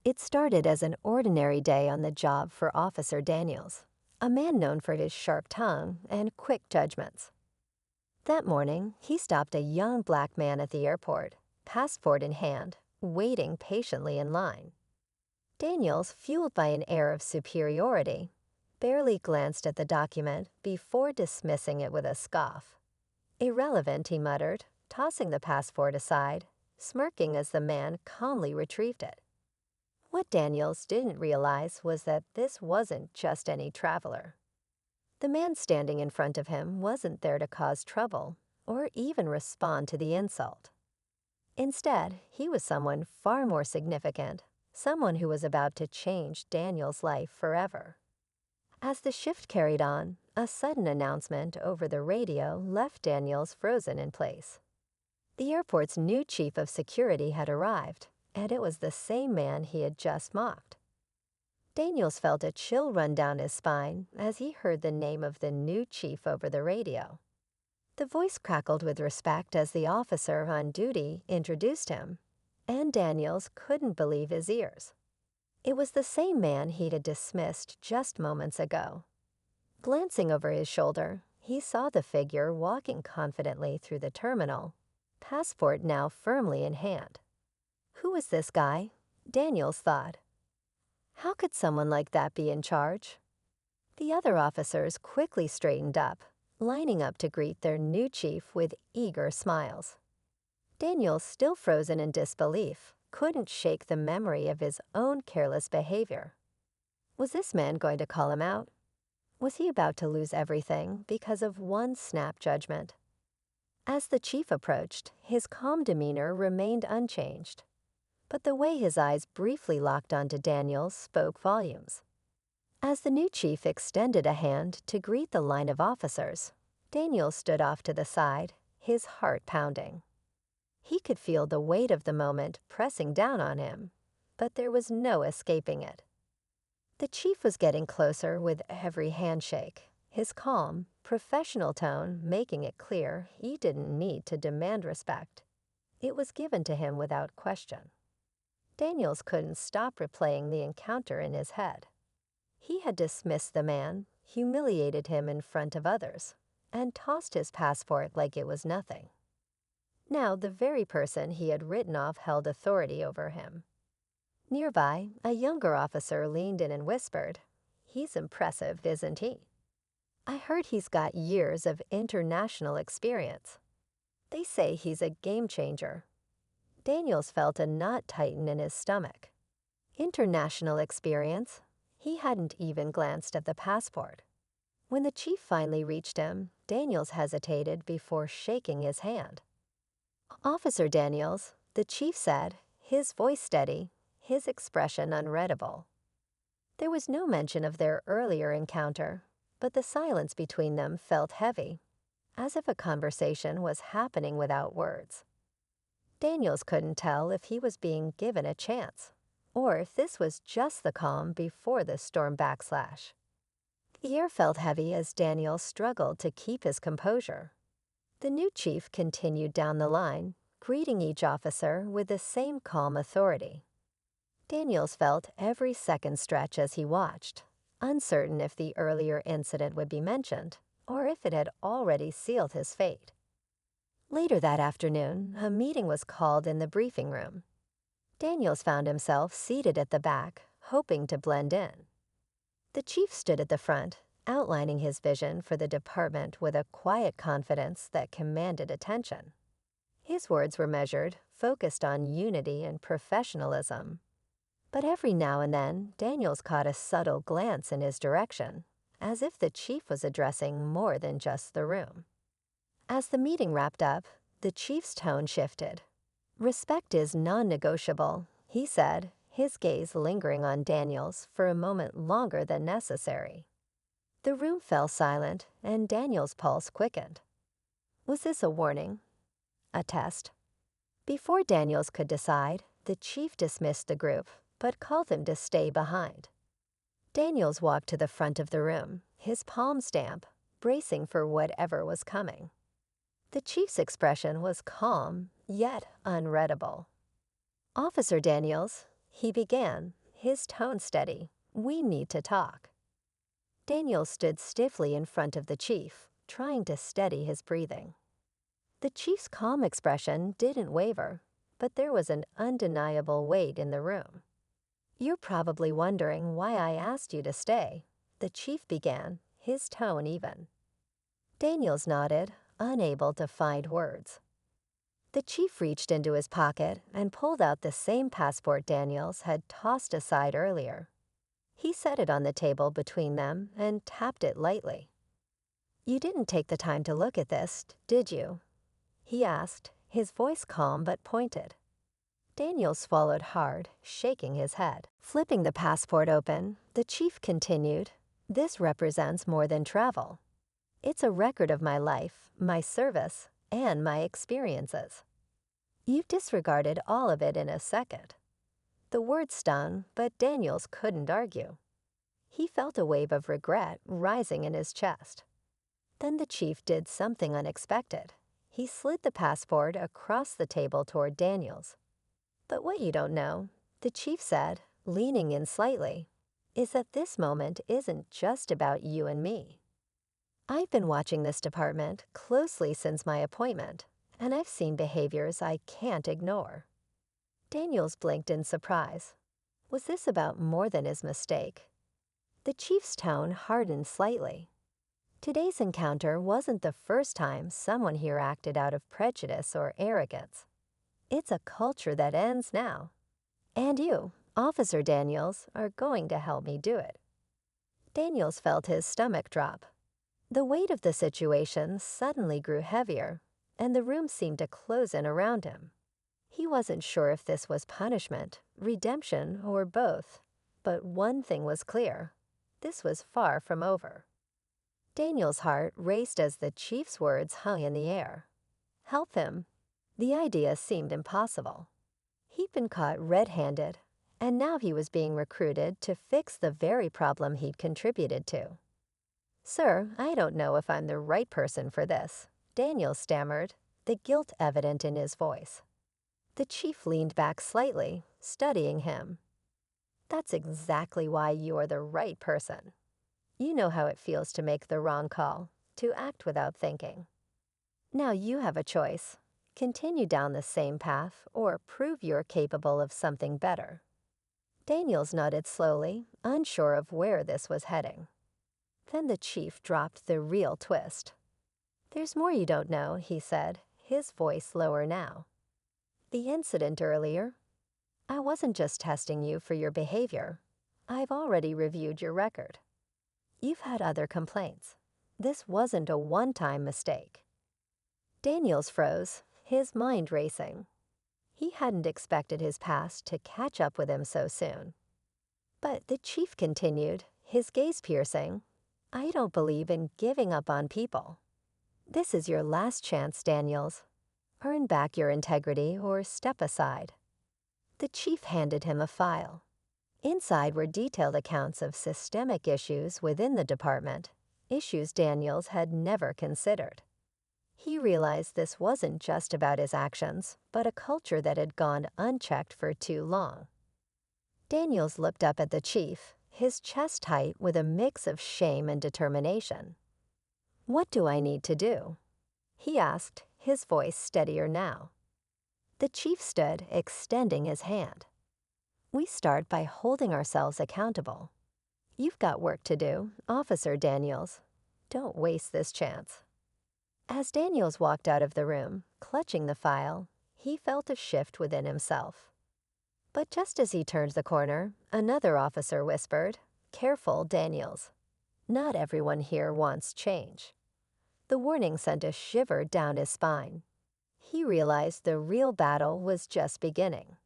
It started as an ordinary day on the job for Officer Daniels, a man known for his sharp tongue and quick judgments. That morning, he stopped a young black man at the airport, passport in hand, waiting patiently in line. Daniels, fueled by an air of superiority, barely glanced at the document before dismissing it with a scoff. "Irrelevant," he muttered, tossing the passport aside, smirking as the man calmly retrieved it. What Daniels didn't realize was that this wasn't just any traveler. The man standing in front of him wasn't there to cause trouble or even respond to the insult. Instead, he was someone far more significant, someone who was about to change Daniels' life forever. As the shift carried on, a sudden announcement over the radio left Daniels frozen in place. The airport's new chief of security had arrived, and it was the same man he had just mocked. Daniels felt a chill run down his spine as he heard the name of the new chief over the radio. The voice crackled with respect as the officer on duty introduced him, and Daniels couldn't believe his ears. It was the same man he'd dismissed just moments ago. Glancing over his shoulder, he saw the figure walking confidently through the terminal, passport now firmly in hand. Who was this guy? Daniels thought. How could someone like that be in charge? The other officers quickly straightened up, lining up to greet their new chief with eager smiles. Daniels, still frozen in disbelief, couldn't shake the memory of his own careless behavior. Was this man going to call him out? Was he about to lose everything because of one snap judgment? As the chief approached, his calm demeanor remained unchanged. But the way his eyes briefly locked onto Daniels spoke volumes. As the new chief extended a hand to greet the line of officers, Daniels stood off to the side, his heart pounding. He could feel the weight of the moment pressing down on him, but there was no escaping it. The chief was getting closer with every handshake, his calm, professional tone making it clear he didn't need to demand respect. It was given to him without question. Daniels couldn't stop replaying the encounter in his head. He had dismissed the man, humiliated him in front of others, and tossed his passport like it was nothing. Now the very person he had written off held authority over him. Nearby, a younger officer leaned in and whispered, "He's impressive, isn't he? I heard he's got years of international experience. They say he's a game changer." Daniels felt a knot tighten in his stomach. International experience? He hadn't even glanced at the passport. When the chief finally reached him, Daniels hesitated before shaking his hand. "Officer Daniels," the chief said, his voice steady, his expression unreadable. There was no mention of their earlier encounter, but the silence between them felt heavy, as if a conversation was happening without words. Daniels couldn't tell if he was being given a chance, or if this was just the calm before the storm backslash. The air felt heavy as Daniels struggled to keep his composure. The new chief continued down the line, greeting each officer with the same calm authority. Daniels felt every second stretch as he watched, uncertain if the earlier incident would be mentioned, or if it had already sealed his fate. Later that afternoon, a meeting was called in the briefing room. Daniels found himself seated at the back, hoping to blend in. The chief stood at the front, outlining his vision for the department with a quiet confidence that commanded attention. His words were measured, focused on unity and professionalism. But every now and then, Daniels caught a subtle glance in his direction, as if the chief was addressing more than just the room. As the meeting wrapped up, the chief's tone shifted. "Respect is non-negotiable," he said, his gaze lingering on Daniels for a moment longer than necessary. The room fell silent, and Daniels' pulse quickened. Was this a warning? A test? Before Daniels could decide, the chief dismissed the group, but called him to stay behind. Daniels walked to the front of the room, his palms damp, bracing for whatever was coming. The chief's expression was calm, yet unreadable. "Officer Daniels," He began, his tone steady. "We need to talk." Daniels stood stiffly in front of the chief, trying to steady his breathing. The chief's calm expression didn't waver, but there was an undeniable weight in the room. "You're probably wondering why I asked you to stay," the chief began, his tone even. Daniels nodded, unable to find words. The chief reached into his pocket and pulled out the same passport Daniels had tossed aside earlier. He set it on the table between them and tapped it lightly. "You didn't take the time to look at this, did you?" he asked, his voice calm but pointed. Daniels swallowed hard, shaking his head. Flipping the passport open, the chief continued, "This represents more than travel. It's a record of my life, my service, and my experiences." You disregarded all of it in a second. The words stung, but Daniels couldn't argue. He felt a wave of regret rising in his chest. Then the chief did something unexpected. He slid the passport across the table toward Daniels. "But what you don't know," the chief said, leaning in slightly, "is that this moment isn't just about you and me. I've been watching this department closely since my appointment, and I've seen behaviors I can't ignore." Daniels blinked in surprise. Was this about more than his mistake? The chief's tone hardened slightly. Today's encounter wasn't the first time someone here acted out of prejudice or arrogance. It's a culture that ends now. And you, Officer Daniels, are going to help me do it. Daniels felt his stomach drop. The weight of the situation suddenly grew heavier, and the room seemed to close in around him. He wasn't sure if this was punishment, redemption, or both, but one thing was clear. This was far from over. Daniel's heart raced as the chief's words hung in the air. Help him? The idea seemed impossible. He'd been caught red-handed, and now he was being recruited to fix the very problem he'd contributed to. "Sir, I don't know if I'm the right person for this," Daniels stammered, the guilt evident in his voice. The chief leaned back slightly, studying him. "That's exactly why you're the right person. You know how it feels to make the wrong call, to act without thinking. Now you have a choice. Continue down the same path or prove you're capable of something better." Daniels nodded slowly, unsure of where this was heading. Then the chief dropped the real twist. "There's more you don't know," he said, his voice lower now. "The incident earlier? I wasn't just testing you for your behavior. I've already reviewed your record. You've had other complaints. This wasn't a one-time mistake." Daniels froze, his mind racing. He hadn't expected his past to catch up with him so soon. But the chief continued, his gaze piercing, "I don't believe in giving up on people. This is your last chance, Daniels. Earn back your integrity or step aside." The chief handed him a file. Inside were detailed accounts of systemic issues within the department, issues Daniels had never considered. He realized this wasn't just about his actions, but a culture that had gone unchecked for too long. Daniels looked up at the chief, his chest tight with a mix of shame and determination. "What do I need to do?" he asked, his voice steadier now. The chief stood, extending his hand. "We start by holding ourselves accountable. You've got work to do, Officer Daniels. Don't waste this chance." As Daniels walked out of the room, clutching the file, he felt a shift within himself. But just as he turned the corner, another officer whispered, "Careful, Daniels. Not everyone here wants change." The warning sent a shiver down his spine. He realized the real battle was just beginning.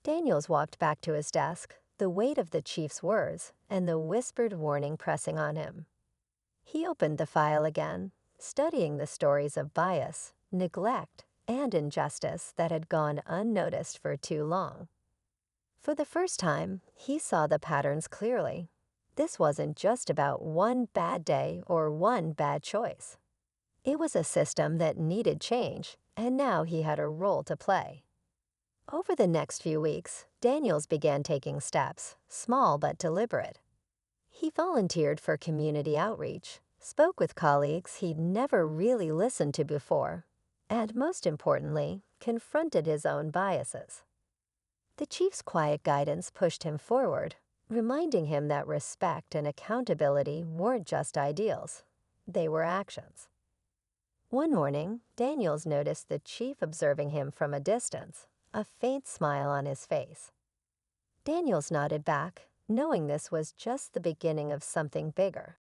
Daniels walked back to his desk, the weight of the chief's words and the whispered warning pressing on him. He opened the file again, studying the stories of bias, neglect, and injustice that had gone unnoticed for too long. For the first time, he saw the patterns clearly. This wasn't just about one bad day or one bad choice. It was a system that needed change, and now he had a role to play. Over the next few weeks, Daniels began taking steps, small but deliberate. He volunteered for community outreach, spoke with colleagues he'd never really listened to before, and most importantly, confronted his own biases. The chief's quiet guidance pushed him forward, reminding him that respect and accountability weren't just ideals, they were actions. One morning, Daniels noticed the chief observing him from a distance, a faint smile on his face. Daniels nodded back, knowing this was just the beginning of something bigger.